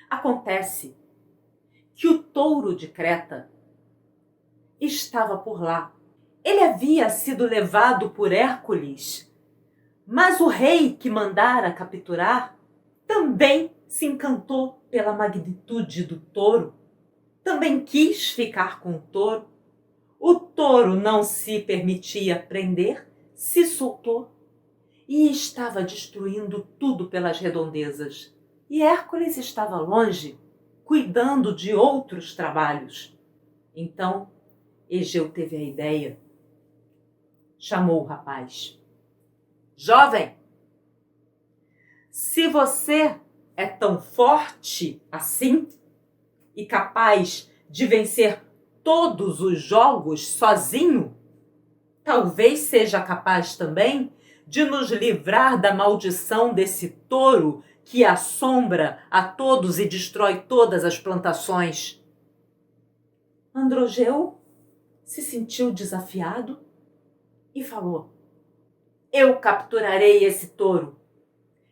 Acontece que o touro de Creta estava por lá. Ele havia sido levado por Hércules, mas o rei que mandara capturar também se encantou pela magnitude do touro, também quis ficar com o touro. O touro não se permitia prender, se soltou e estava destruindo tudo pelas redondezas. E Hércules estava longe, cuidando de outros trabalhos. Então, Egeu teve a ideia. Chamou o rapaz. Jovem, se você é tão forte assim e capaz de vencer todos os jogos sozinho, talvez seja capaz também de nos livrar da maldição desse touro que assombra a todos e destrói todas as plantações. Androgeu se sentiu desafiado e falou: eu capturarei esse touro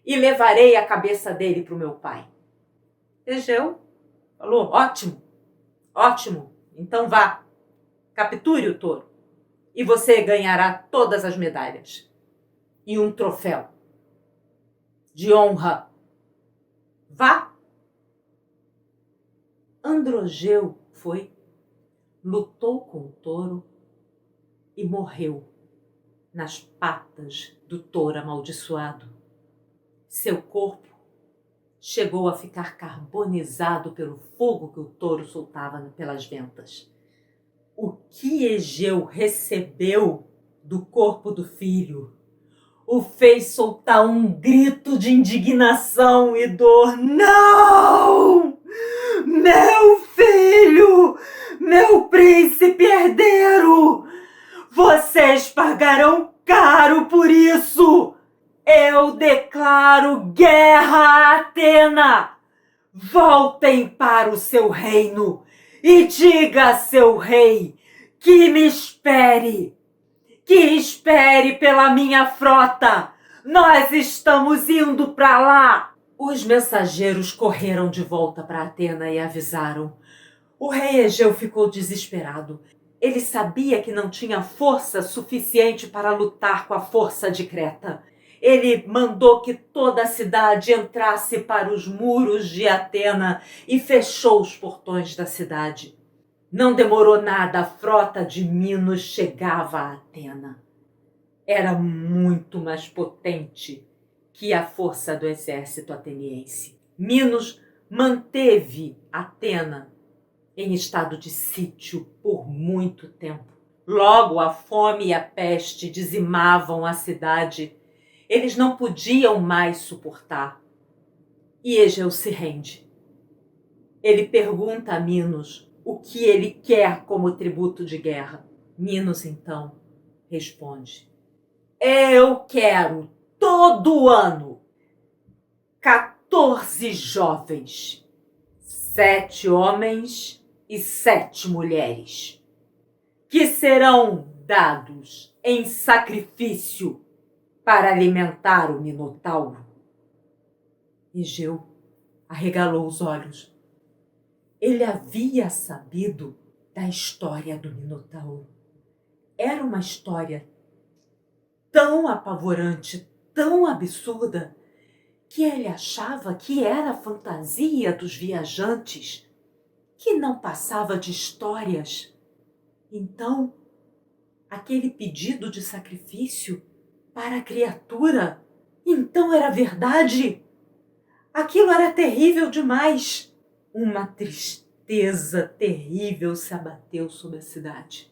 e levarei a cabeça dele para o meu pai. Egeu falou: ótimo, ótimo, então vá, capture o touro e você ganhará todas as medalhas e um troféu de honra. Vá. Androgeu foi, lutou com o touro e morreu nas patas do touro amaldiçoado. Seu corpo chegou a ficar carbonizado pelo fogo que o touro soltava pelas ventas. O que Egeu recebeu do corpo do filho o fez soltar um grito de indignação e dor. Não! Meu filho! Meu príncipe herdeiro! Vocês pagarão caro por isso! Eu declaro guerra a Atena! Voltem para o seu reino e diga a seu rei que me espere! Que espere pela minha frota! Nós estamos indo para lá! Os mensageiros correram de volta para Atena e avisaram. O rei Egeu ficou desesperado. Ele sabia que não tinha força suficiente para lutar com a força de Creta. Ele mandou que toda a cidade entrasse para os muros de Atena e fechou os portões da cidade. Não demorou nada, a frota de Minos chegava a Atena. Era muito mais potente que a força do exército ateniense. Minos manteve Atena em estado de sítio por muito tempo. Logo, a fome e a peste dizimavam a cidade. Eles não podiam mais suportar. E Egeu se rende. Ele pergunta a Minos o que ele quer como tributo de guerra. Minos, então, responde: eu quero, todo ano, 14 jovens, 7 homens e 7 mulheres, que serão dados em sacrifício para alimentar o Minotauro. Egeu arregalou os olhos. Ele havia sabido da história do Minotauro. Era uma história tão apavorante, tão absurda, que ele achava que era a fantasia dos viajantes, que não passava de histórias. Então, aquele pedido de sacrifício para a criatura, então era verdade? Aquilo era terrível demais. Uma tristeza terrível se abateu sobre a cidade.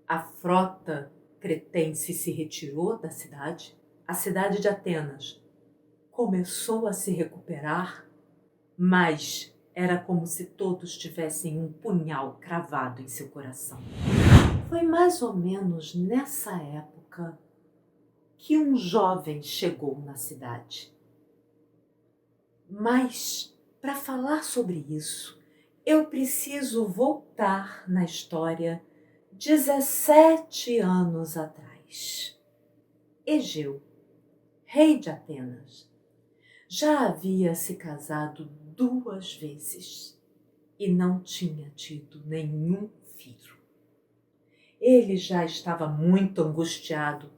A frota cretense se retirou da cidade. A cidade de Atenas começou a se recuperar, mas era como se todos tivessem um punhal cravado em seu coração. Foi mais ou menos nessa época que um jovem chegou na cidade. Mas, para falar sobre isso, eu preciso voltar na história 17 anos atrás. Egeu, rei de Atenas, já havia se casado 2 vezes e não tinha tido nenhum filho. Ele já estava muito angustiado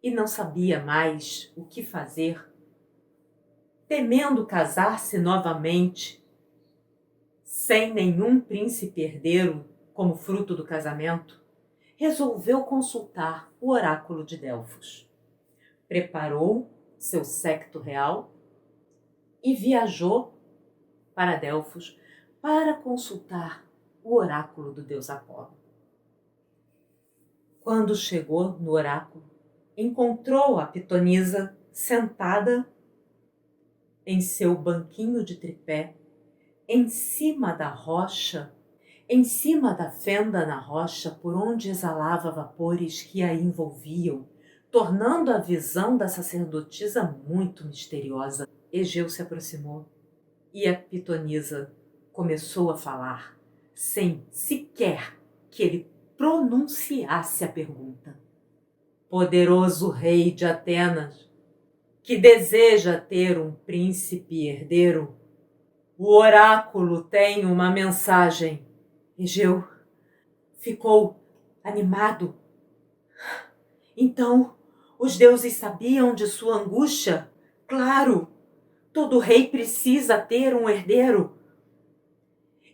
e não sabia mais o que fazer, temendo casar-se novamente sem nenhum príncipe herdeiro como fruto do casamento. Resolveu consultar o oráculo de Delfos. Preparou seu séquito real e viajou para Delfos para consultar o oráculo do deus Apolo. Quando chegou no oráculo, encontrou a pitonisa sentada em seu banquinho de tripé, em cima da rocha, em cima da fenda na rocha por onde exalava vapores que a envolviam, tornando a visão da sacerdotisa muito misteriosa. Egeu se aproximou e a pitonisa começou a falar, sem sequer que ele pronunciasse a pergunta. Poderoso rei de Atenas, que deseja ter um príncipe herdeiro, o oráculo tem uma mensagem. Egeu ficou animado. Então, os deuses sabiam de sua angústia? Claro, todo rei precisa ter um herdeiro.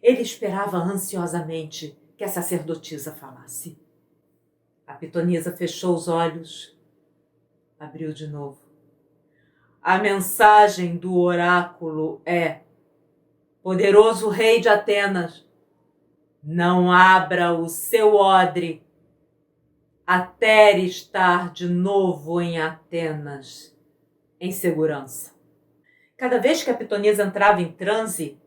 Ele esperava ansiosamente que a sacerdotisa falasse. A pitonisa fechou os olhos, abriu de novo. A mensagem do oráculo é: poderoso rei de Atenas, não abra o seu odre até estar de novo em Atenas, em segurança. Cada vez que a pitonisa entrava em transe,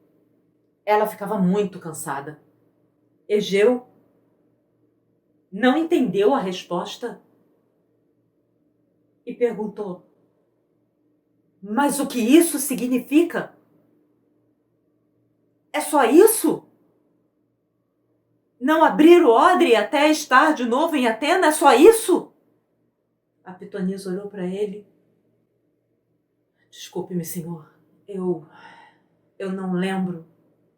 ela ficava muito cansada. Egeu não entendeu a resposta e perguntou: mas o que isso significa? É só isso? Não abrir o odre até estar de novo em Atenas? É só isso? A pitonisa olhou para ele. Desculpe-me, senhor. Eu não lembro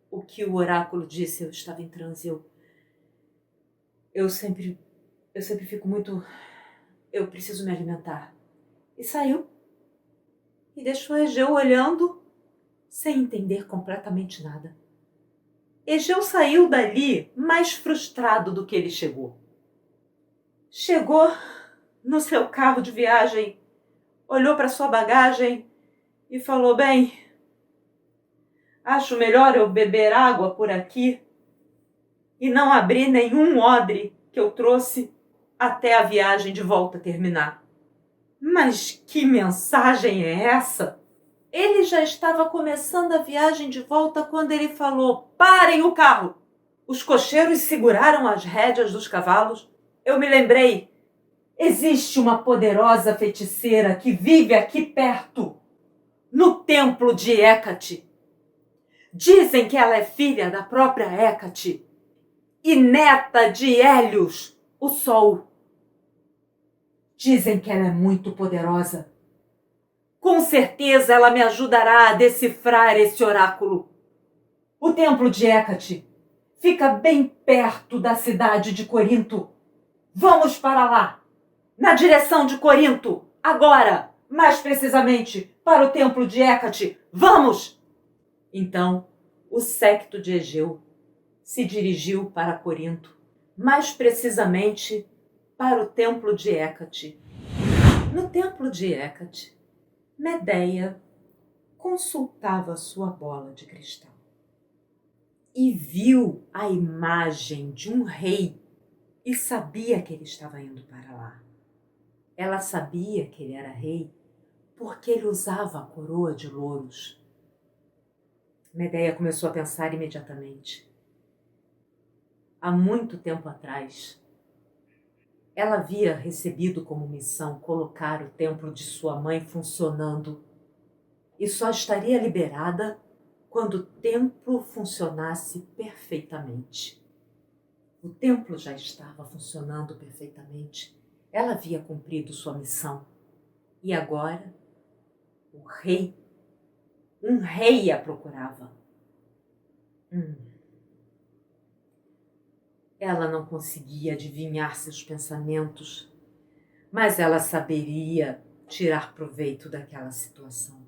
o que o oráculo disse. Eu estava em transe. Eu sempre fico muito... Eu preciso me alimentar. E saiu. E deixou Egeu olhando, sem entender completamente nada. Egeu saiu dali mais frustrado do que ele chegou. Chegou no seu carro de viagem, olhou para sua bagagem e falou: bem, acho melhor eu beber água por aqui e não abrir nenhum odre que eu trouxe até a viagem de volta terminar. Mas que mensagem é essa? Ele já estava começando a viagem de volta quando ele falou: parem o carro! Os cocheiros seguraram as rédeas dos cavalos. Eu me lembrei. Existe uma poderosa feiticeira que vive aqui perto, no templo de Hécate. Dizem que ela é filha da própria Hécate e neta de Hélios, o Sol. Dizem que ela é muito poderosa. Com certeza ela me ajudará a decifrar esse oráculo. O templo de Hécate fica bem perto da cidade de Corinto. Vamos para lá, na direção de Corinto, agora, mais precisamente, para o templo de Hécate. Vamos! Então, o séquito de Egeu se dirigiu para Corinto, mais precisamente para o templo de Hécate. No templo de Hécate, Medeia consultava sua bola de cristal e viu a imagem de um rei e sabia que ele estava indo para lá. Ela sabia que ele era rei porque ele usava a coroa de louros. Medeia começou a pensar imediatamente. Há muito tempo atrás, ela havia recebido como missão colocar o templo de sua mãe funcionando e só estaria liberada quando o templo funcionasse perfeitamente. O templo já estava funcionando perfeitamente. Ela havia cumprido sua missão. E agora, o rei, Um rei a procurava. Ela não conseguia adivinhar seus pensamentos, mas ela saberia tirar proveito daquela situação.